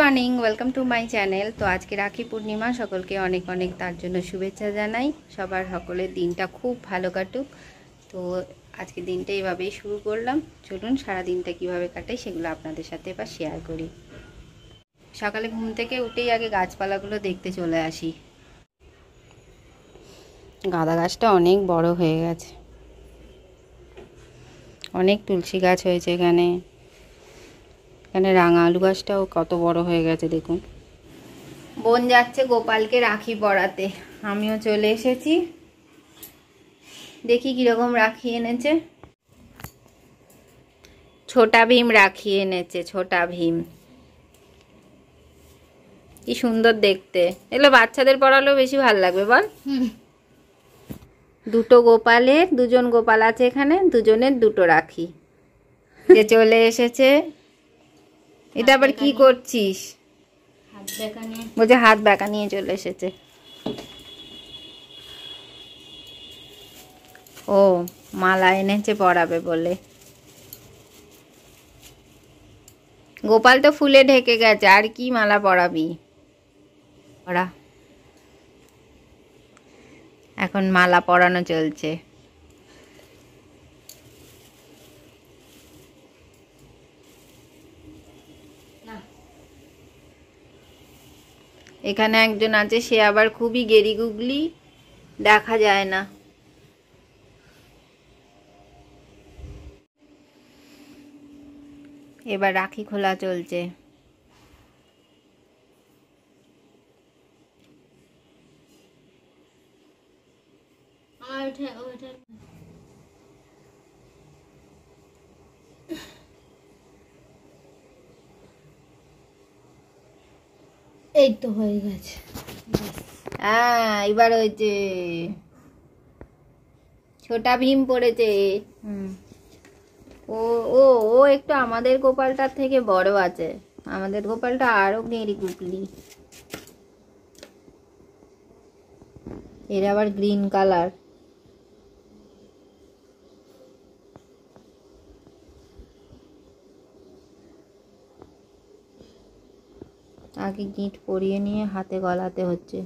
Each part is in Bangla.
Morning, welcome to my channel. তো আজকে রাখি পূর্ণিমা, সকলকে অনেক অনেক তার জন্য শুভেচ্ছা জানাই। সবার সকলের দিনটা খুব ভালো কাটুক। তো আজকে দিনটা এইভাবেই শুরু করলাম। চলুন সারা দিনটা কীভাবে কাটাই সেগুলো আপনাদের সাথে এবার শেয়ার করি। সকালে ঘুম থেকে উঠেই আগে গাছপালাগুলো দেখতে চলে আসি। গাঁদা গাছটা অনেক বড় হয়ে গেছে, অনেক তুলসী গাছ হয়েছে এখানে। এখানে রাঙা আলু গাছটাও কত বড় হয়ে গেছে দেখুন। বোন যাচ্ছে গোপালকে রাখি পরাতে, আমিও চলে এসেছি। দেখি কিরকম রাখি এনেছে। ছোটা ভীম রাখি এনেছে, ছোটা ভীম। কি সুন্দর দেখতে। এগুলো বাচ্চাদের পরালেও বেশি ভালো লাগবে বল। দুটো গোপালের, দুজন গোপাল আছে এখানে, দুজনের দুটো রাখি যে চলে এসেছে। এটা আবার কি করছিস? বলছে হাত ব্যাকা নিয়ে চলে এসেছে। ও মালা এনেছে পরাবে বলে। গোপাল তো ফুলে ঢেকে গেছে, আর কি মালা পরাবি? পরা, এখন মালা পরানো চলছে। এখানে একজন আছে, সে আবার খুবই গেরি গুগলি, দেখা যায় না। এবার রাখি খোলা চলছে। এই তো হয়ে গেছে। হ্যাঁ এবার হয়েছে। ছোটা ভীম পড়েছে। ও ও ও একটু আমাদের গোপালটার থেকে বড় আছে। আমাদের গোপালটা আরো গেরি গুগলি। এর আবার গ্রিন কালার। আগে গিঁট পরিয়ে নিয়ে হাতে গলাতে হচ্ছে।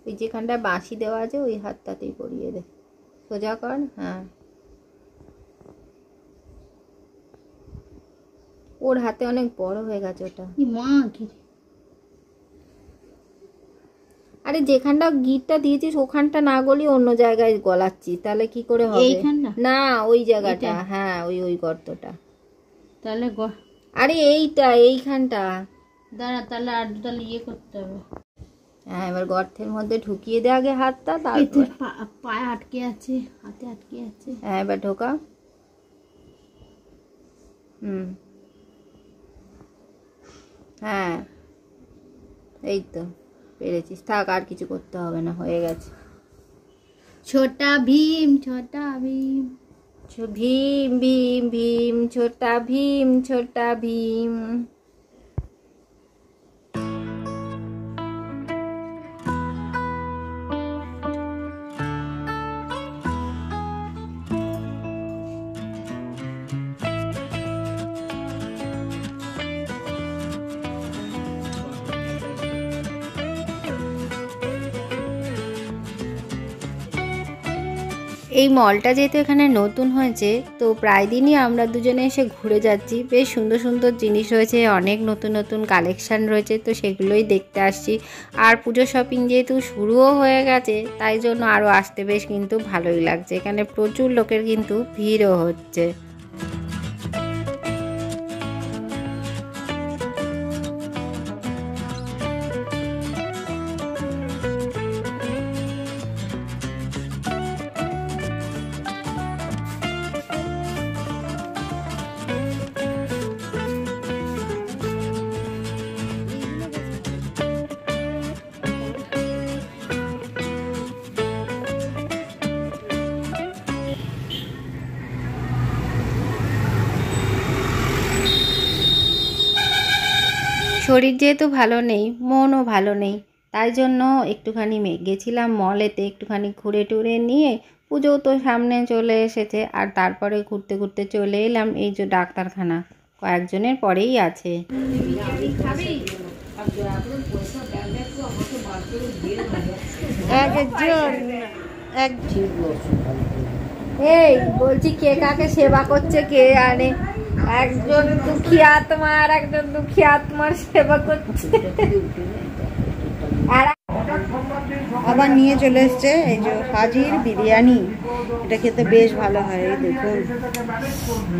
ওই যেখানটা বাঁশি দেওয়া আছে ওই হাতটাতেই পরিয়ে দে। সোজা কর। হ্যাঁ, ওর হাতে অনেক বড় হয়ে গেছে ওটা। আরে যেখানটা গিটটা দিয়েছিস ওখানটা না গলি অন্য জায়গায় গলাচ্ছিস, তাহলে কি করে হবে? না ওই জায়গাটা, হ্যাঁ ওই ওই গর্তটা। তাহলে আরে এইটা, এইখানটা দাঁড়া, তাহলে আর তাহলে ইয়ে করতে হবে। হ্যাঁ এবার গর্তের মধ্যে ঢুকিয়ে দে আগে হাতটা, তারপর পায়ে আটকে আছে, হাতে আটকে আছে। হ্যাঁ এবার ঢোকা। হ্যাঁ এই তো পেরেছিস, থাক আর কিছু করতে হবে না, হয়ে গেছে। ছোটা ভীম, ছোটা ভীম, ভীম ভীম ভীম, ছোটা ভীম, ছোটা ভীম। এই মলটা যেহেতু এখানে নতুন হয়েছে, তো প্রায় দিনই আমরা দুজনে এসে ঘুরে যাচ্ছি। বেশ সুন্দর সুন্দর জিনিস রয়েছে, অনেক নতুন নতুন কালেকশান রয়েছে, তো সেগুলোই দেখতে আসছি। আর পুজো শপিং যেহেতু শুরুও হয়ে গেছে, তাই জন্য আরও আসতে বেশ কিন্তু ভালোই লাগছে। এখানে প্রচুর লোকের কিন্তু ভিড়ও হচ্ছে। শরীর যেহেতু ভালো নেই, মনও ভালো নেই, তাই জন্য একটুখানি গেছিলাম মলেতে, একটুখানি ঘুরে টুরে নিয়ে পুজো তো সামনে চলে এসেছে, আর তারপরে ঘুরতে ঘুরতে চলে এলাম এই যে ডাক্তারখানা, কয়েকজনের পরেই আছে। এই বলছি কে কাকে সেবা করছে কে জানে, একজন দুঃখী আত্মা আর একজন দুঃখী আত্মার সেবা করছে। আর আবার নিয়ে চলে এসছে এই যে হাজির বিরিয়ানি, এটা খেতে বেশ ভালো হয়। এই দেখুন,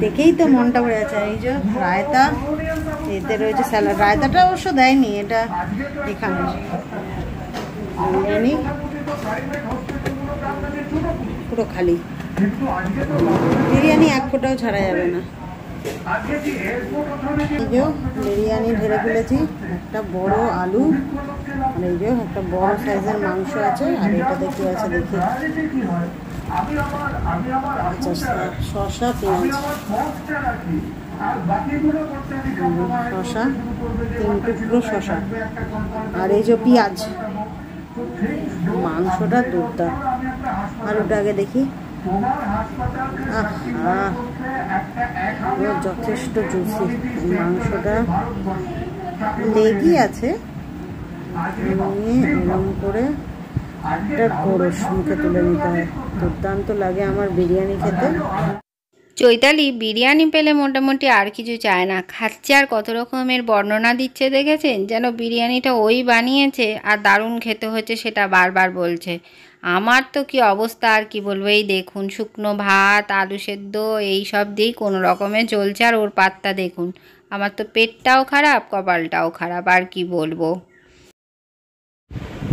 দেখেই তো মনটা ভরে যাচ্ছে। এই যে রায়তা, এতে রয়েছে স্যালাড, রায়তাটা অবশ্য দেয়নি, এটা এখানে বিরিয়ানি পুরো খালি, বিরিয়ানি এক ফোঁটাও ছাড়া যাবে না। এই যে বিরিয়ানি ঢেলে ফেলেছি, একটা বড় আলু, আর এই যে একটা বড় সাইজের মাংস আছে, আর এটা দেখি আছে দেখি, আচ্ছা শসা পেঁয়াজ, শসা 3 টুকরো শসা, আর এই যে পেঁয়াজ, মাংসটা দুর্দান্ত। আর ওটা আগে দেখি, যথেষ্ট জুসি মাংসটা, লেগই আছে, এরকম করে একটা গোরস মুখে তুলে নিতে হয়, দুর্দান্ত লাগে আমার বিরিয়ানি খেতে। চৈতালি বিরিয়ানি পেলে মোটামুটি আর কিছু চায় না, খাচ্ছে আর কত রকমের বর্ণনা দিচ্ছে দেখেছেন, যেন বিরিয়ানিটা ওই বানিয়েছে আর দারুণ খেতে হচ্ছে সেটা বারবার বলছে। আমার তো কি অবস্থা আর কি বলবো, এই দেখুন শুকনো ভাত আলু সেদ্ধ এই সব দিয়েই কোনো রকমে চলছে, আর ওর পাতটা দেখুন। আমার তো পেটটাও খারাপ কপালটাও খারাপ, আর কি বলবো।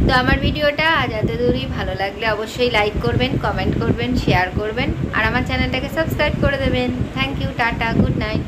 তো আমার ভিডিওটা আজ এত দূরই, ভালো লাগলে অবশ্যই লাইক করবেন, কমেন্ট করবেন, শেয়ার করবেন, আর আমার চ্যানেলটাকে সাবস্ক্রাইব করে দেবেন। Thank you, tata, good night.